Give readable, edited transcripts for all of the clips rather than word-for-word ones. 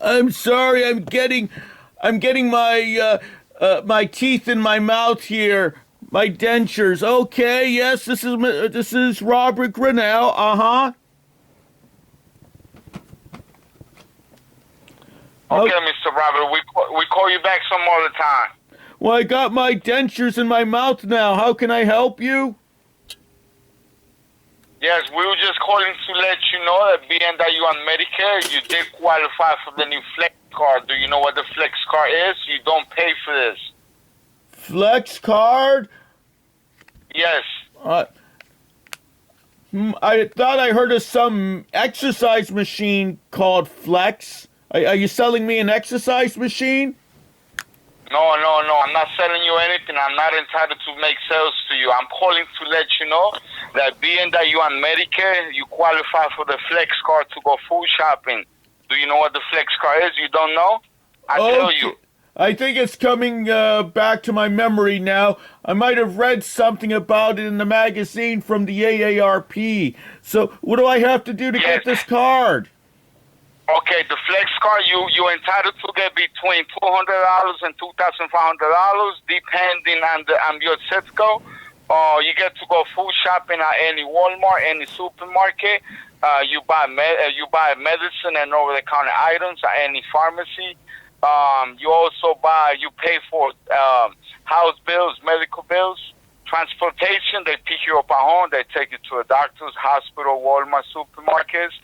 I'm sorry. I'm getting my teeth in my mouth here. My dentures. Okay. Yes, this is Robert Grinnell. Uh-huh. Okay, Oh, Mr. Robert, we call you back some other time. well, I got my dentures in my mouth now. How can I help you? Yes, we were just calling to let you know that being that you're on Medicare, you did qualify for the new Flex card. Do you know what the Flex card is? You don't pay for this. Flex card? Yes. Uh, I thought I heard of some exercise machine called Flex. Are you selling me an exercise machine? No. I'm not selling you anything. I'm not entitled to make sales to you. I'm calling to let you know that being that you're on Medicare, you qualify for the Flex card to go food shopping. Do you know what the Flex card is? You don't know? I tell Okay. you. I think it's coming back to my memory now. I might have read something about it in the magazine from the AARP. So, what do I have to do to Yes. get this card? Okay, the Flex card, you're entitled to get between $200 and $2,500, depending on your zip code. You get to go food shopping at any Walmart, any supermarket. You buy medicine and over-the-counter items at any pharmacy. You pay for house bills, medical bills, transportation. They pick you up at home. They take you to a doctor's, hospital, Walmart, supermarkets.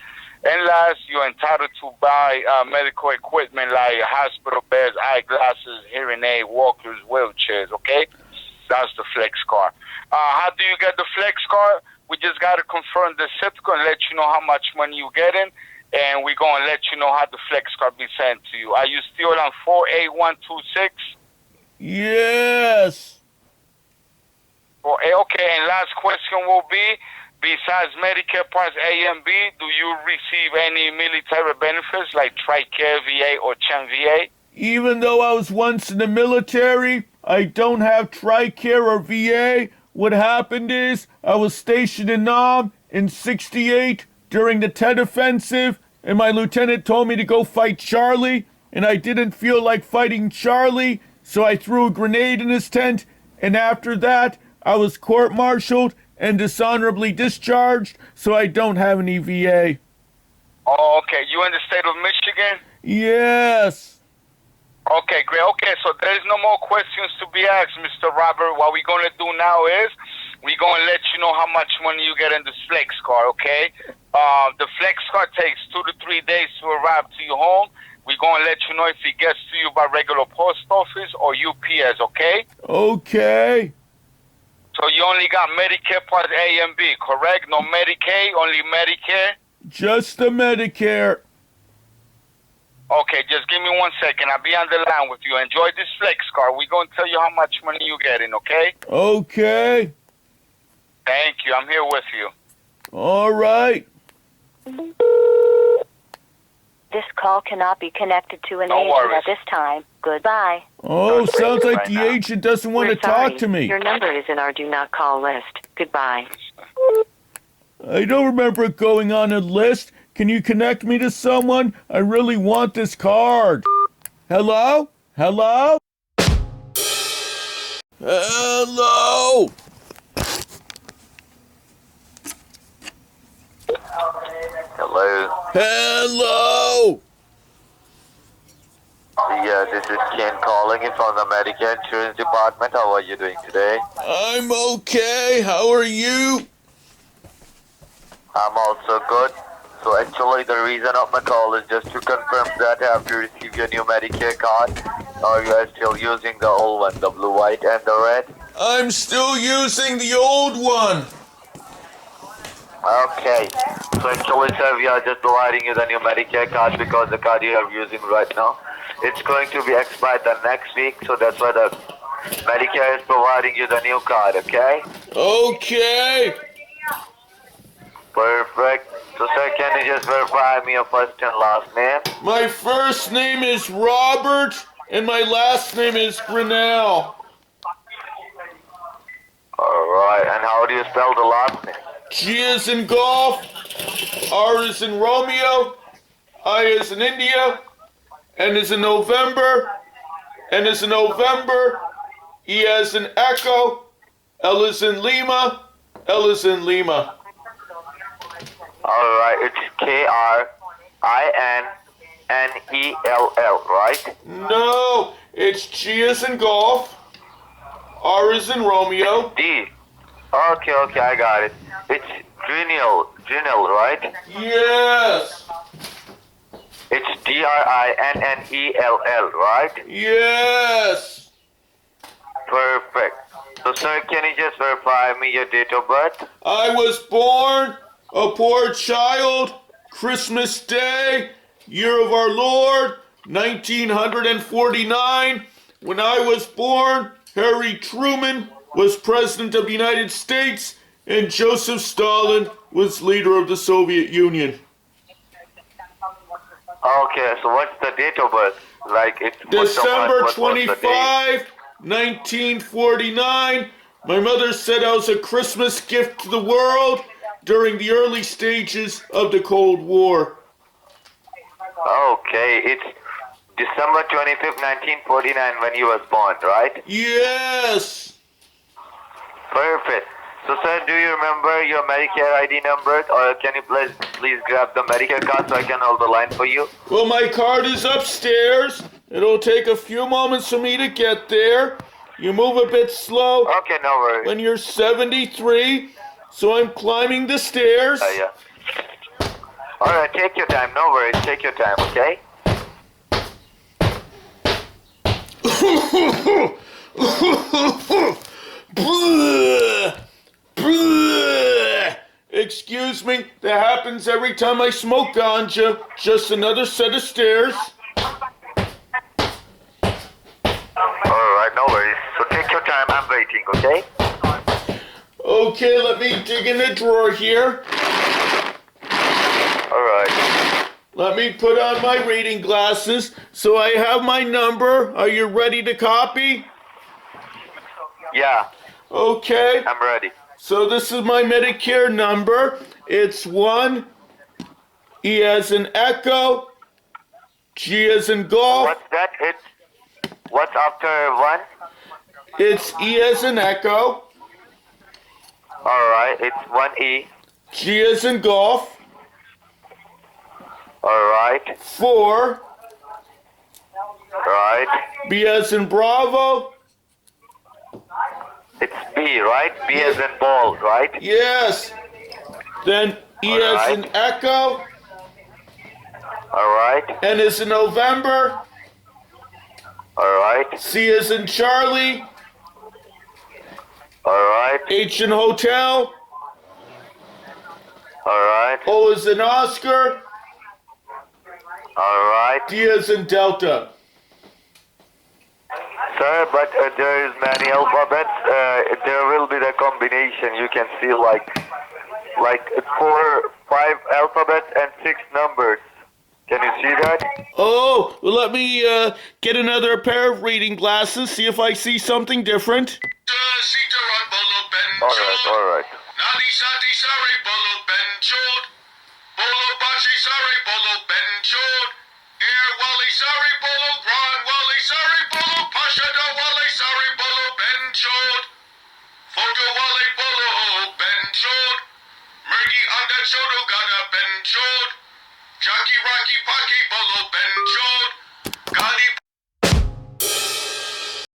And last, you're entitled to buy medical equipment like hospital beds, eyeglasses, hearing aid, walkers, wheelchairs, okay? That's the Flex card. How do you get the Flex card? We just got to confirm the zip code and let you know how much money you're getting, and we're going to let you know how the Flex card be sent to you. Are you still on 48126? Yes. Okay, and last question will be, besides Medicare Parts A and B, do you receive any military benefits like TRICARE VA or CHEM VA? Even though I was once in the military, I don't have TRICARE or VA. What happened is I was stationed in Nam in '68 during the Tet Offensive, and my lieutenant told me to go fight Charlie, and I didn't feel like fighting Charlie, so I threw a grenade in his tent, and after that, I was court-martialed and dishonorably discharged, so I don't have any VA. Oh, okay. You in the state of Michigan? Yes. Okay, great. Okay, so there's no more questions to be asked, Mr. Robert. What we're going to do now is we're going to let you know how much money you get in this Flex card, okay? The Flex card takes 2 to 3 days to arrive to your home. We're going to let you know if it gets to you by regular post office or UPS, okay? Okay. So you only got Medicare Part A and B, correct? No Medicaid, only Medicare? Just the Medicare. Okay, just give me 1 second. I'll be on the line with you. Enjoy this Flex card. We're going to tell you how much money you're getting, okay? Okay. Thank you. I'm here with you. All right. This call cannot be connected to an No agent worries. at this time. Goodbye. Oh, Don't sounds break it like right the now. agent doesn't want We're to talk sorry. to me. Your number is in our do not call list. Goodbye. I don't remember it going on a list. Can you connect me to someone? I really want this card. Hello? Hello? Hello? Hello. Hello? Yeah, this is Ken calling in from the Medicare Insurance Department. How are you doing today? I'm okay. How are you? I'm also good. So actually the reason of my call is just to confirm that have you received your new Medicare card, or you are still using the old one, the blue, white, and the red? I'm still using the old one. Okay. So actually, sir, we are just providing you the new Medicare card because the card you are using right now, it's going to be expired the next week. So that's why the Medicare is providing you the new card, okay? Okay. Perfect. So sir, can you just verify me your first and last name? My first name is Robert, and my last name is Grinnell. Alright, and how do you spell the last name? G is in golf, R is in Romeo, I is in India, N is in November, N is in November, E as in Echo, L is in Lima, L is in Lima. Alright, it's KRINNELL, right? No, it's G as in Golf, R is in Romeo. D. Okay, I got it. It's Drinil, right? Yes, It's DRINNELL, right? yes. Perfect. So, sir, can you just verify me your date of birth? I was born a poor child, Christmas Day, year of our Lord, 1949. When I was born, Harry Truman was President of the United States and Joseph Stalin was leader of the Soviet Union. Okay, so what's the date of birth? Like it's December what's the date? 25, 1949. My mother said I was a Christmas gift to the world during the early stages of the Cold War. Okay, it's December 25th, 1949 when you was born, right? Yes. Perfect. So, sir, do you remember your Medicare ID number, or can you please grab the Medicare card so I can hold the line for you? Well, my card is upstairs. It'll take a few moments for me to get there. You move a bit slow Okay, no worries. when you're 73, so I'm climbing the stairs. Yeah. All right, take your time. No worries. Take your time, okay? Excuse me, that happens every time I smoke ganja. Just another set of stairs. All right, no worries. So take your time. I'm waiting, okay? Okay, let me dig in the drawer here. All right. Let me put on my reading glasses so I have my number. Are you ready to copy? Yeah, Okay. I'm ready. So this is my Medicare number. It's 1, E as in Echo, G as in Golf. What's that? What's after 1? It's E as in Echo, All right, it's 1E. G as in Golf, All right, 4, right. B as in Bravo. It's B, right? B as in ball, right? Yes. Then E as in Echo, All right, N as in November, all right, C as in Charlie, all right, H in Hotel, all right, O as in Oscar, all right. D as in Delta. Sir, but there is many alphabets. There will be the combination. You can see like 4, 5 alphabets and 6 numbers. Can you see that? Oh, well, let me get another pair of reading glasses, see if I see something different. All right. Jockey Rocky Pocky Bolo Ben Chod.